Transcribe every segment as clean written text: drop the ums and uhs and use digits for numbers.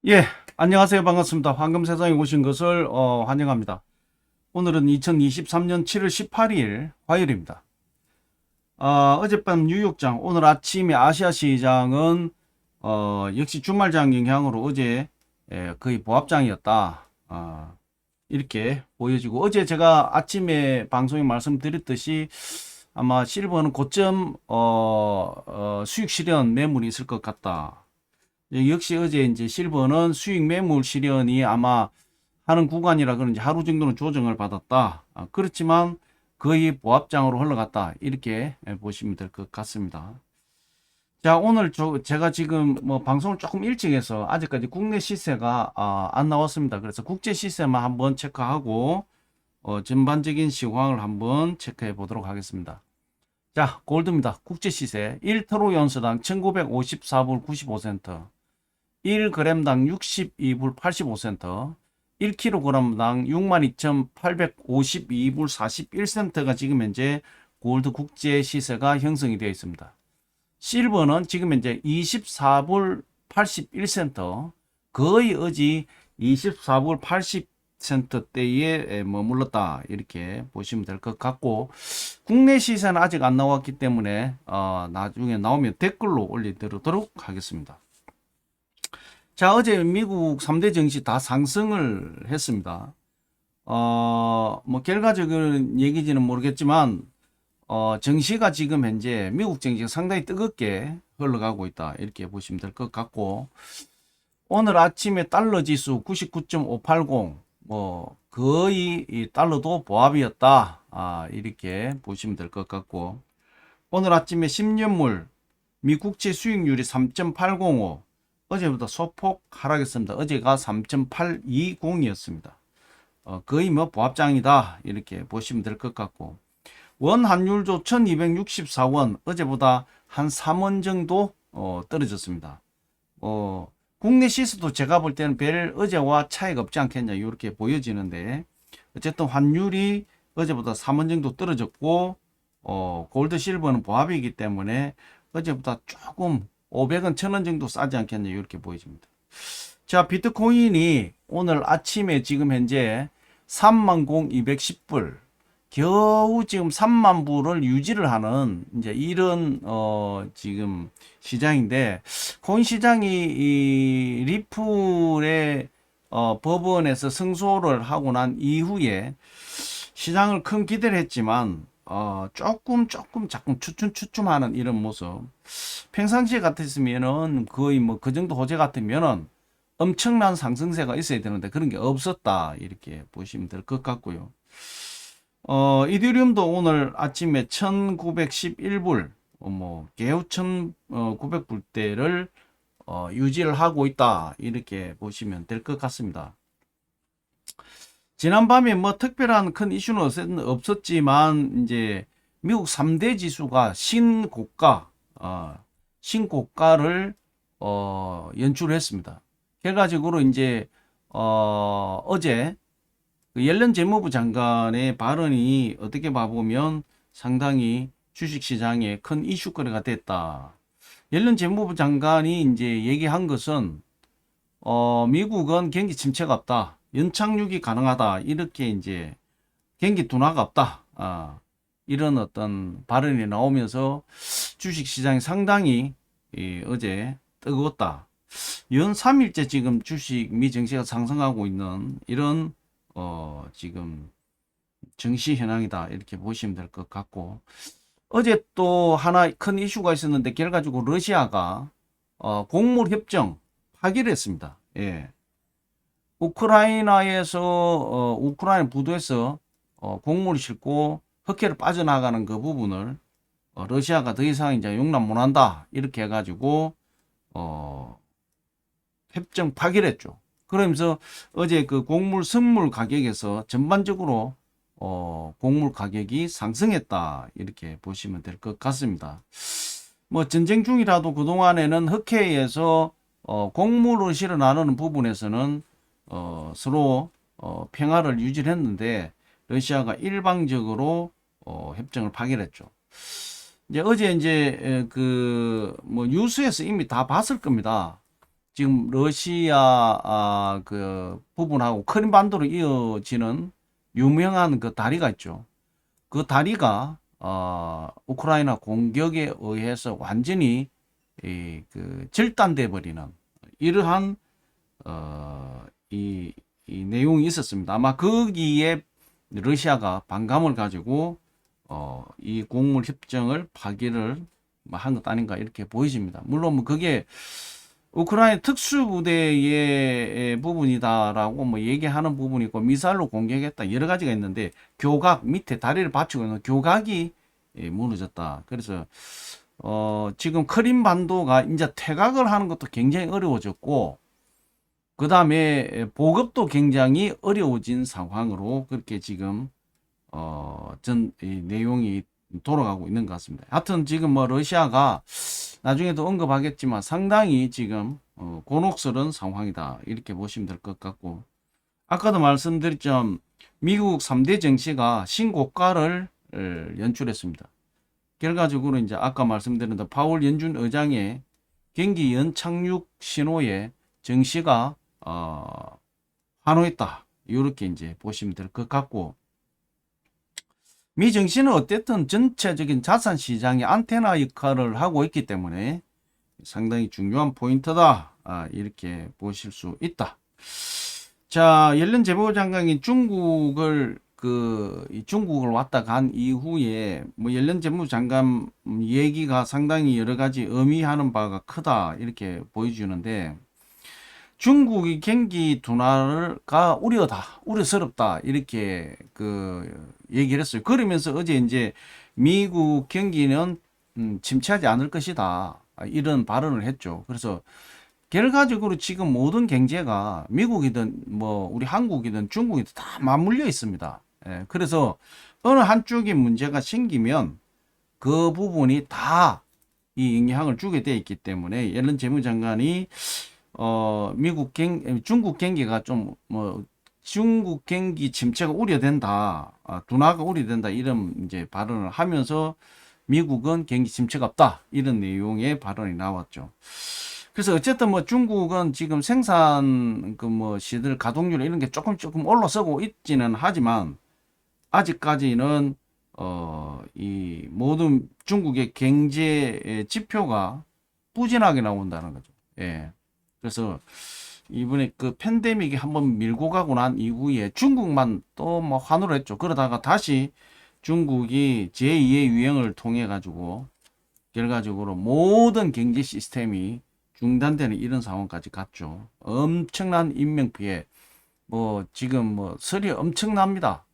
예, 안녕하세요. 반갑습니다. 황금세상에 오신 것을 환영합니다. 오늘은 2023년 7월 18일 화요일입니다. 어젯밤 뉴욕장, 오늘 아침에 아시아 시장은 역시 주말장 영향으로 어제 거의 보합장이었다. 이렇게 보여지고 어제 제가 아침에 방송에 말씀드렸듯이 아마 실버는 고점 수익 실현 매물이 있을 것 같다. 역시 어제 이제 실버는 수익 매물 실현이 아마 하는 구간이라 그런지 하루 정도는 조정을 받았다. 그렇지만 거의 보합장으로 흘러갔다. 이렇게 보시면 될 것 같습니다. 자, 오늘 제가 지금 뭐 방송을 조금 일찍 해서 아직까지 국내 시세가 안 나왔습니다. 그래서 국제 시세만 한번 체크하고 전반적인 시황을 한번 체크해 보도록 하겠습니다. 자, 골드입니다. 국제 시세 1트로 연수당 1954불 95센트, 1g당 62불 85센트, 1kg당 62,852불 41센트가 지금 현재 골드 국제 시세가 형성이 되어 있습니다. 실버는 지금 현재 24불 81센트, 거의 어지 24불 80센트대에 머물렀다. 이렇게 보시면 될 것 같고, 국내 시세는 아직 안 나왔기 때문에 나중에 나오면 댓글로 올려드리도록 하겠습니다. 자, 어제 미국 3대 증시 다 상승을 했습니다. 뭐 결과적인 얘기지는 모르겠지만 증시가 지금 현재 미국 증시가 상당히 뜨겁게 흘러가고 있다. 이렇게 보시면 될 것 같고, 오늘 아침에 달러 지수 99.580, 뭐 거의 이 달러도 보합이었다. 이렇게 보시면 될 것 같고, 오늘 아침에 10년물 미 국채 수익률이 3.805, 어제보다 소폭 하락했습니다. 어제가 3.820이었습니다. 거의 뭐 보합장이다. 이렇게 보시면 될 것 같고, 원 환율도 1264원, 어제보다 한 3원 정도 떨어졌습니다. 국내 시세도 제가 볼 때는 별 어제와 차이가 없지 않겠냐 이렇게 보여지는데, 어쨌든 환율이 어제보다 3원 정도 떨어졌고, 골드 실버는 보합이기 때문에 어제보다 조금 500원, 1000원 정도 싸지 않겠냐 이렇게 보여집니다. 자, 비트코인이 오늘 아침에 지금 현재 30,210불, 겨우 지금 3만 불을 유지를 하는 이제 이런 지금 시장인데, 코인 시장이 이 리플의 법원에서 승소를 하고 난 이후에 시장을 큰 기대를 했지만 조금 자꾸 추춤하는 이런 모습. 평상시에 같았으면은 거의 뭐 그 정도 호재 같으면은 엄청난 상승세가 있어야 되는데 그런 게 없었다. 이렇게 보시면 될 것 같고요. 이더리움도 오늘 아침에 1911불, 뭐 개우 1900불대를 유지를 하고 있다. 이렇게 보시면 될 것 같습니다. 지난밤에 뭐 특별한 큰 이슈는 없었지만 이제 미국 3대 지수가 신고가를 연출했습니다. 결과적으로 이제 어제 그 옐런 재무부 장관의 발언이 어떻게 봐보면 상당히 주식시장에 큰 이슈거리가 됐다. 옐런 재무부 장관이 이제 얘기한 것은 미국은 경기 침체가 없다. 연착륙이 가능하다. 이렇게 이제 경기 둔화가 없다. 이런 어떤 발언이 나오면서 주식시장이 상당히 어제 뜨거웠다. 연 3일째 지금 주식 미 증시가 상승하고 있는 이런 지금 증시 현황이다. 이렇게 보시면 될 것 같고, 어제 또 하나 큰 이슈가 있었는데 결과적으로 러시아가 곡물 협정 파기를 했습니다. 예. 우크라이나에서 우크라이나 부두에서 곡물을 싣고 흑해를 빠져나가는 그 부분을 러시아가 더 이상 이제 용납 못한다. 이렇게 해가지고 협정 파기를 했죠. 그러면서 어제 그 곡물 선물 가격에서 전반적으로 곡물 가격이 상승했다. 이렇게 보시면 될 것 같습니다. 뭐 전쟁 중이라도 그동안에는 흑해에서 곡물을 실어 나누는 부분에서는 서로 평화를 유지를 했는데 러시아가 일방적으로 협정을 파기했죠. 이제 어제 이제 그 뭐 뉴스에서 이미 다 봤을 겁니다. 지금 러시아 그 부분하고 크림반도로 이어지는 유명한 그 다리가 있죠. 그 다리가 우크라이나 공격에 의해서 완전히 그 절단돼 버리는 이러한 이 내용이 있었습니다. 아마 거기에 러시아가 반감을 가지고 이 곡물 협정을 파기를 한 것 아닌가 이렇게 보여집니다. 물론 뭐 그게 우크라이나 특수부대의 부분이다라고 뭐 얘기하는 부분이 있고 미사일로 공격했다 여러 가지가 있는데 교각 밑에 다리를 받치고 있는 교각이 무너졌다. 그래서 지금 크림반도가 이제 퇴각을 하는 것도 굉장히 어려워졌고 그 다음에 보급도 굉장히 어려워진 상황으로 그렇게 지금 이 내용이 돌아가고 있는 것 같습니다. 하여튼 지금 뭐 러시아가 나중에도 언급하겠지만 상당히 지금 곤혹스러운 상황이다 이렇게 보시면 될 것 같고 아까도 말씀드렸죠. 미국 3대 정시가 신고가를 연출했습니다. 결과적으로 이제 아까 말씀드린 파월 연준 의장의 경기 연착륙 신호에 정시가 환호했다 이렇게 이제 보시면 될 것 같고 미 증시는 어쨌든 전체적인 자산 시장의 안테나 역할을 하고 있기 때문에 상당히 중요한 포인트다 이렇게 보실 수 있다. 자, 옐런 재무부 장관이 중국을 중국을 왔다 간 이후에 뭐 옐런 재무부 장관 얘기가 상당히 여러 가지 의미하는 바가 크다 이렇게 보여주는데 중국이 경기 둔화가 우려스럽다 이렇게 얘기를 했어요. 그러면서 어제 이제 미국 경기는 침체하지 않을 것이다 이런 발언을 했죠. 그래서 결과적으로 지금 모든 경제가 미국이든 뭐 우리 한국이든 중국이든 다 맞물려 있습니다. 그래서 어느 한쪽에 문제가 생기면 그 부분이 다 이 영향을 주게 돼 있기 때문에 옐런 재무장관이 중국 경기가 좀 중국 경기 침체가 우려된다, 둔화가 우려된다 이런 이제 발언을 하면서 미국은 경기 침체가 없다 이런 내용의 발언이 나왔죠. 그래서 어쨌든 뭐 중국은 지금 생산 시들 가동률 이런 게 조금 올라서고 있지는 하지만 아직까지는 이 모든 중국의 경제 지표가 부진하게 나온다는 거죠. 예. 그래서 이번에 그 팬데믹이 한번 밀고 가고 난 이후에 중국만 또 뭐 환호를 했죠. 그러다가 다시 중국이 제2의 유행을 통해 가지고 결과적으로 모든 경제 시스템이 중단되는 이런 상황까지 갔죠. 엄청난 인명피해, 뭐 지금 뭐 설이 엄청납니다.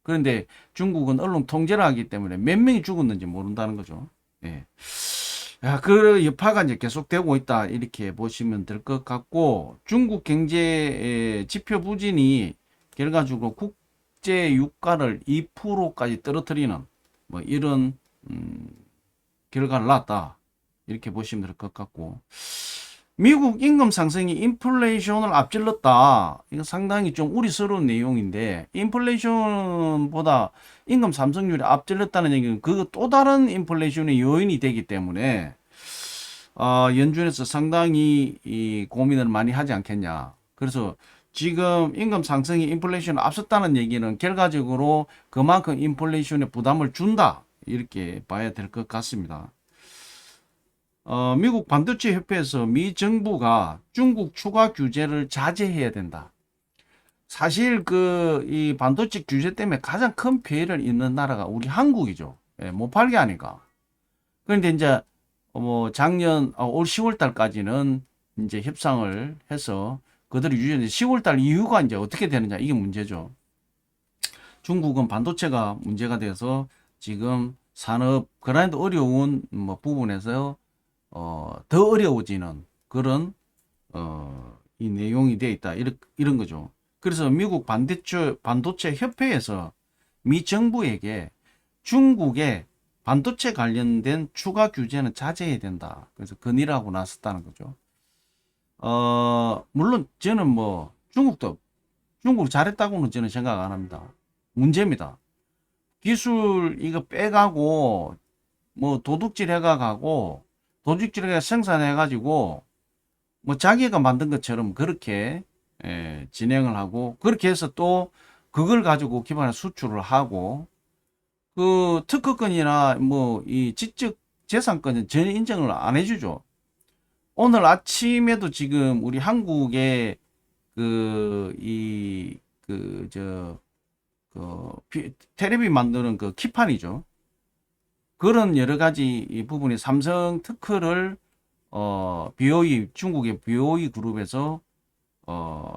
그런데 중국은 언론 통제를 하기 때문에 몇 명이 죽었는지 모른다는 거죠. 예. 그 여파가 이제 계속되고 있다 이렇게 보시면 될 것 같고 중국 경제 지표 부진이 결과적으로 국제 유가를 2%까지 떨어뜨리는 뭐 이런 결과를 낳았다 이렇게 보시면 될 것 같고 미국 임금 상승이 인플레이션을 앞질렀다. 이거 상당히 좀 우려스러운 내용인데 인플레이션보다 임금 상승률이 앞질렀다는 얘기는 그 또 다른 인플레이션의 요인이 되기 때문에 연준에서 상당히 이 고민을 많이 하지 않겠냐. 그래서 지금 임금 상승이 인플레이션을 앞섰다는 얘기는 결과적으로 그만큼 인플레이션에 부담을 준다. 이렇게 봐야 될 것 같습니다. 미국 반도체 협회에서 미 정부가 중국 추가 규제를 자제해야 된다. 사실 이 반도체 규제 때문에 가장 큰 피해를 입는 나라가 우리 한국이죠. 예, 못 팔게 하니까. 그런데 이제 뭐 작년 올 10월 달까지는 이제 협상을 해서 그들이 유지했는데 10월 달 이후가 이제 어떻게 되느냐 이게 문제죠. 중국은 반도체가 문제가 돼서 지금 산업 그라인드 어려운 뭐 부분에서 더 어려워지는 그런 이 내용이 되어 있다 이런 거죠. 그래서 미국 반도체 협회에서 미 정부에게 중국의 반도체 관련된 추가 규제는 자제해야 된다. 그래서 건의하고 나섰다는 거죠. 물론 저는 뭐 중국 잘했다고는 저는 생각 안 합니다. 문제입니다. 기술 이거 빼가고 뭐 도둑질 해가고 도둑질해 생산해 가지고 뭐 자기가 만든 것처럼 그렇게 진행을 하고 그렇게 해서 또 그걸 가지고 기반에 수출을 하고 그 특허권이나 뭐 이 지적 재산권은 전혀 인정을 안 해주죠. 오늘 아침에도 지금 우리 한국의 그 이 그 저 테레비 만드는 그 키판이죠. 그런 여러 가지 이 부분이 삼성 특허를 BOE 중국의 BOE 그룹에서 어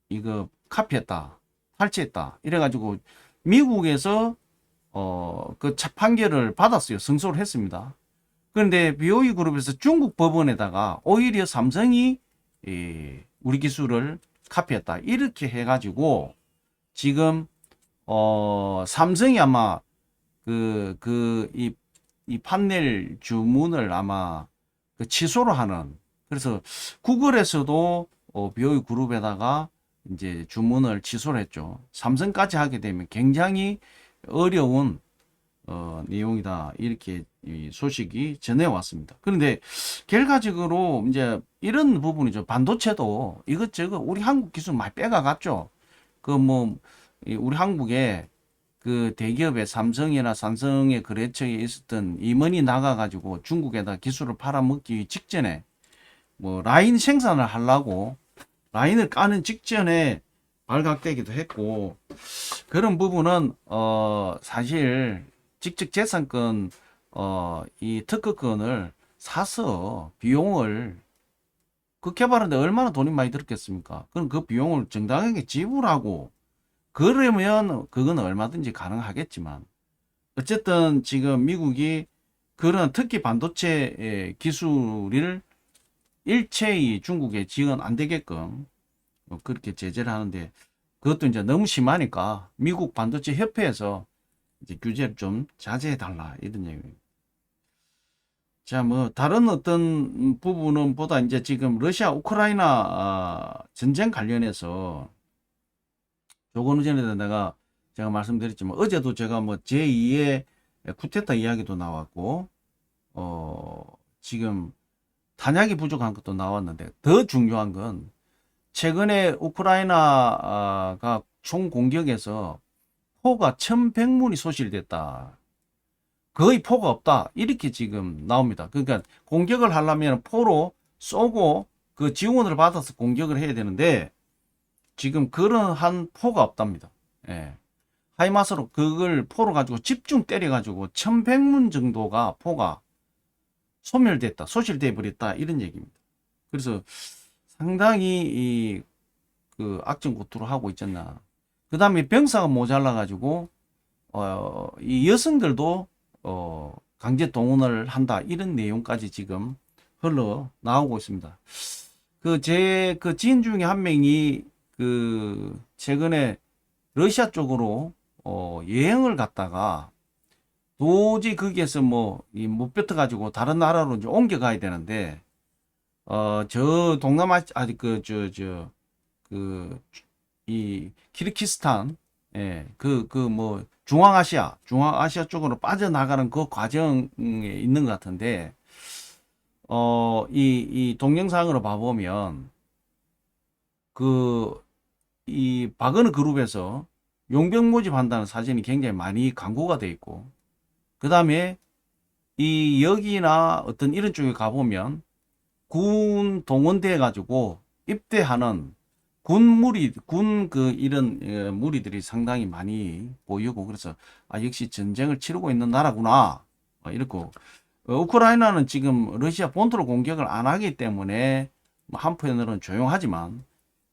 이거 카피했다, 탈취했다 이래가지고 미국에서 그 판결을 받았어요. 승소를 했습니다. 그런데 BOE 그룹에서 중국 법원에다가 오히려 삼성이 우리 기술을 카피했다 이렇게 해가지고 지금 삼성이 아마 이 판넬 주문을 아마 그 취소를 하는, 그래서 구글에서도 BOE 그룹에다가 이제 주문을 취소를 했죠. 삼성까지 하게 되면 굉장히 어려운 내용이다 이렇게 이 소식이 전해왔습니다. 그런데 결과적으로 이제 이런 부분이죠. 반도체도 이것저것 우리 한국 기술 많이 빼가갔죠. 그 뭐 우리 한국에 그 대기업의 삼성이나 삼성의 거래처에 있었던 임원이 나가가지고 중국에다 기술을 팔아먹기 직전에 뭐 라인 생산을 하려고 라인을 까는 직전에 발각되기도 했고, 그런 부분은 사실 직접재산권 이 특허권을 사서 비용을 그 개발하는데 얼마나 돈이 많이 들었겠습니까? 그럼 그 비용을 정당하게 지불하고 그러면 그건 얼마든지 가능하겠지만, 어쨌든 지금 미국이 그런 특히 반도체 기술을 일체의 중국에 지원 안 되게끔 그렇게 제재를 하는데, 그것도 이제 너무 심하니까 미국 반도체 협회에서 이제 규제를 좀 자제해 달라 이런 얘기입니다. 자, 뭐 다른 어떤 부분은 보다 이제 지금 러시아 우크라이나 전쟁 관련해서 조금 전에 제가 말씀드렸지만 어제도 제가 뭐 제2의 쿠데타 이야기도 나왔고 지금 탄약이 부족한 것도 나왔는데, 더 중요한 건 최근에 우크라이나가 총 공격에서 포가 1100문이 소실됐다. 거의 포가 없다. 이렇게 지금 나옵니다. 그러니까 공격을 하려면 포로 쏘고 그 지원을 받아서 공격을 해야 되는데 지금 그런 한 포가 없답니다. 예. 하이마스로 그걸 포로 가지고 집중 때려가지고 1100문 정도가 포가 소멸됐다. 소실돼 버렸다. 이런 얘기입니다. 그래서 상당히 그 악전고투를 하고 있잖아. 그 다음에 병사가 모자라 가지고 이 여성들도 강제 동원을 한다 이런 내용까지 지금 흘러 나오고 있습니다. 그 지인 중에 한 명이 그 최근에 러시아 쪽으로 여행을 갔다가 도저히 거기에서 못 뱉어 가지고 다른 나라로 이제 옮겨가야 되는데 저 동남아 아직 이 키르기스탄, 예, 중앙아시아 쪽으로 빠져나가는 그 과정에 있는 것 같은데, 이 동영상으로 봐보면, 이 바그너 그룹에서 용병 모집한다는 사진이 굉장히 많이 광고가 돼 있고, 그 다음에 이 여기나 어떤 이런 쪽에 가보면, 군 동원돼 가지고 입대하는 이런 무리들이 상당히 많이 보이고, 그래서 역시 전쟁을 치르고 있는 나라구나 이렇고, 우크라이나는 지금 러시아 본토로 공격을 안 하기 때문에 한편으로는 조용하지만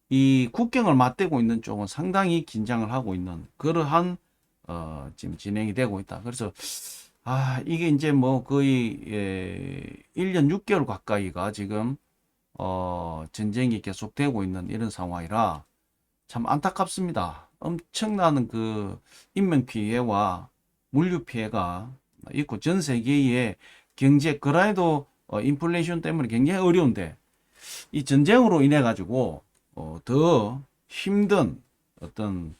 이 국경을 맞대고 있는 쪽은 상당히 긴장을 하고 있는 그러한 지금 진행이 되고 있다. 그래서 이게 이제 뭐 거의 1년 6개월 가까이가 지금 전쟁이 계속되고 있는 이런 상황이라 참 안타깝습니다. 엄청난 그 인명 피해와 물류 피해가 있고 전 세계의 경제, 그라이도 인플레이션 때문에 굉장히 어려운데 이 전쟁으로 인해 가지고 더 힘든 어떤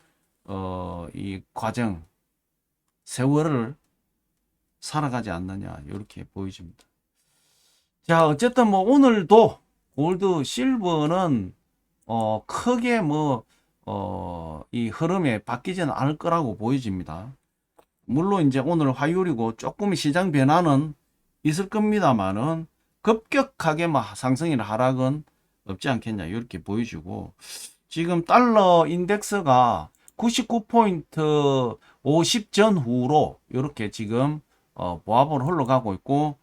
이 과정, 세월을 살아가지 않느냐 이렇게 보여집니다. 자, 어쨌든 뭐 오늘도 골드, 실버는 크게 이 흐름에 바뀌지는 않을 거라고 보여집니다. 물론 이제 오늘 화요일이고 조금 시장 변화는 있을 겁니다만은 급격하게 상승이나 하락은 없지 않겠냐 이렇게 보여주고, 지금 달러 인덱스가 99포인트 50 전후로 이렇게 지금 보합으로 흘러가고 있고,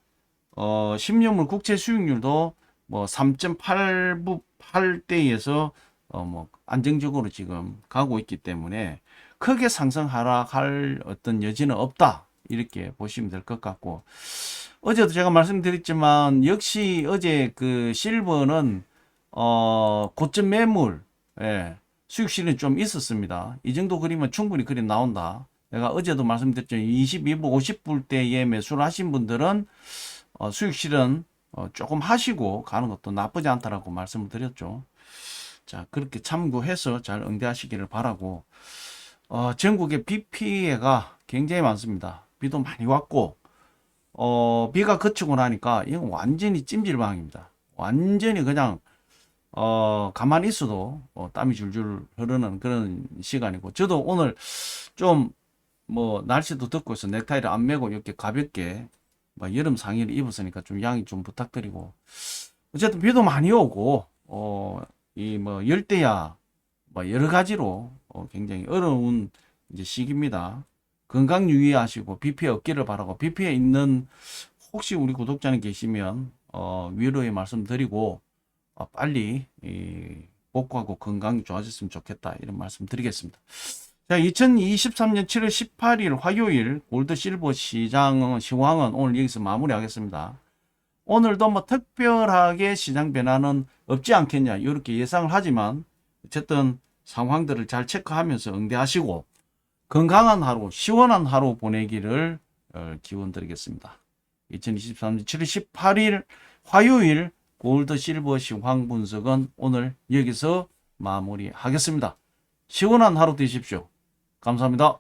10년물 국채 수익률도 3.8대에서 안정적으로 지금 가고 있기 때문에 크게 상승 하락할 어떤 여지는 없다 이렇게 보시면 될 것 같고, 어제도 제가 말씀드렸지만 역시 어제 그 실버는 고점 매물, 예, 수익 실현이 좀 있었습니다. 이 정도 그리면 충분히 그림 나온다. 내가 어제도 말씀드렸죠. 22불 50불 대에 매수를 하신 분들은 수익 실현 조금 하시고 가는 것도 나쁘지 않다라고 말씀을 드렸죠. 자, 그렇게 참고해서 잘 응대하시기를 바라고, 전국에 비 피해가 굉장히 많습니다. 비도 많이 왔고, 비가 그치고 나니까 이건 완전히 찜질방입니다. 완전히 그냥 가만히 있어도 땀이 줄줄 흐르는 그런 시간이고, 저도 오늘 좀 날씨도 덥고 해서 넥타이를 안 매고 이렇게 가볍게 여름 상의를 입었으니까 좀 양해 좀 부탁드리고, 어쨌든 비도 많이 오고 이 열대야 여러 가지로 굉장히 어려운 이제 시기입니다. 건강 유의하시고 비 피해 없기를 바라고, 비 피해 있는 혹시 우리 구독자님 계시면 위로의 말씀 드리고 빨리 복구하고 건강이 좋아졌으면 좋겠다 이런 말씀 드리겠습니다. 자, 2023년 7월 18일 화요일 골드 실버 시황은 오늘 여기서 마무리하겠습니다. 오늘도 특별하게 시장 변화는 없지 않겠냐 이렇게 예상을 하지만, 어쨌든 상황들을 잘 체크하면서 응대하시고 건강한 하루, 시원한 하루 보내기를 기원드리겠습니다. 2023년 7월 18일 화요일 골드 실버 시황 분석은 오늘 여기서 마무리하겠습니다. 시원한 하루 되십시오. 감사합니다.